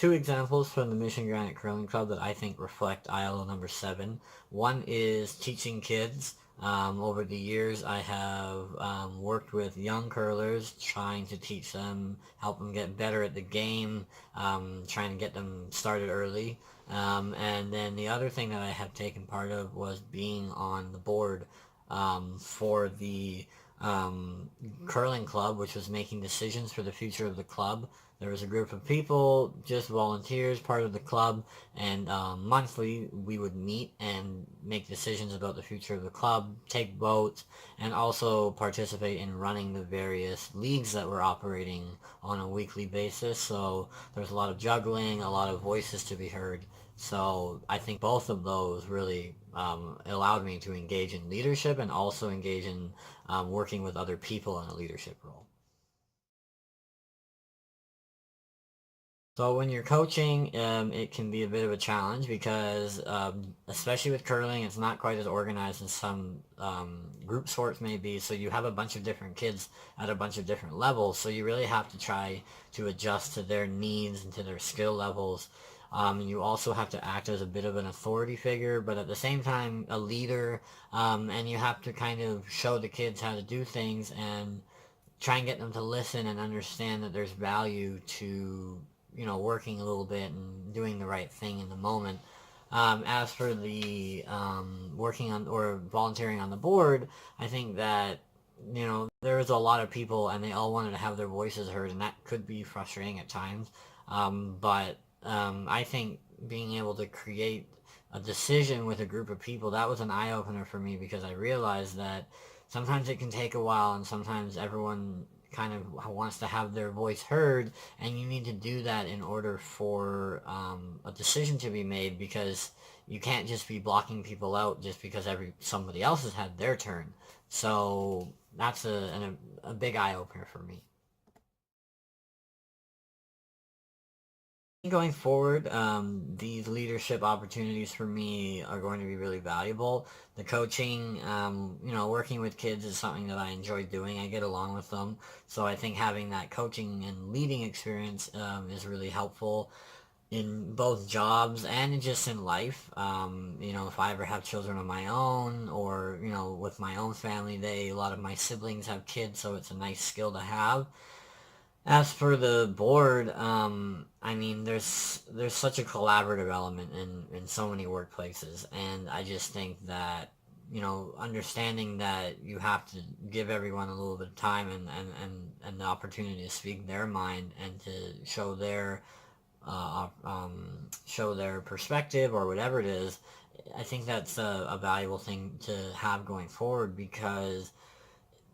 two examples from the Mission Granite Curling Club that I think reflect ILO number 7. One is teaching kids. Over the years, I have worked with young curlers, trying to teach them, help them get better at the game, trying to get them started early. And then the other thing that I have taken part of was being on the board for the curling club, which was making decisions for the future of the club. There was a group of people, just volunteers, part of the club, and monthly we would meet and make decisions about the future of the club, take votes, and also participate in running the various leagues that were operating on a weekly basis. So there's a lot of juggling, a lot of voices to be heard. So I think both of those really allowed me to engage in leadership and also engage in working with other people in a leadership role. So when you're coaching, it can be a bit of a challenge because, especially with curling, it's not quite as organized as some group sports may be. So you have a bunch of different kids at a bunch of different levels. So you really have to try to adjust to their needs and to their skill levels. You also have to act as a bit of an authority figure, but at the same time, a leader. And you have to kind of show the kids how to do things and try and get them to listen and understand that there's value to working a little bit and doing the right thing in the moment. As for the working on or volunteering on the board, I think that there was a lot of people and they all wanted to have their voices heard, and that could be frustrating at times. But I think being able to create a decision with a group of people, that was an eye-opener for me because I realized that sometimes it can take a while and sometimes everyone kind of wants to have their voice heard, and you need to do that in order for a decision to be made, because you can't just be blocking people out just because somebody else has had their turn. So that's a big eye-opener for me. Going forward, these leadership opportunities for me are going to be really valuable. The coaching, working with kids is something that I enjoy doing. I get along with them. So I think having that coaching and leading experience is really helpful in both jobs and just in life. If I ever have children of my own, or, with my own family, a lot of my siblings have kids, so it's a nice skill to have. As for the board, I mean, there's such a collaborative element in so many workplaces, and I just think that understanding that you have to give everyone a little bit of time and the opportunity to speak their mind and to show their perspective or whatever it is. I think that's a valuable thing to have going forward, because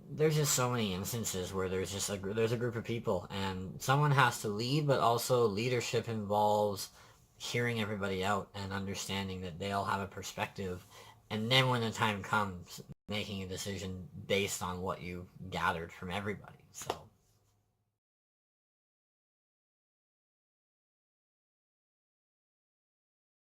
there's just so many instances where there's a group of people and someone has to lead, but also leadership involves hearing everybody out and understanding that they all have a perspective, and then when the time comes, making a decision based on what you gathered from everybody. So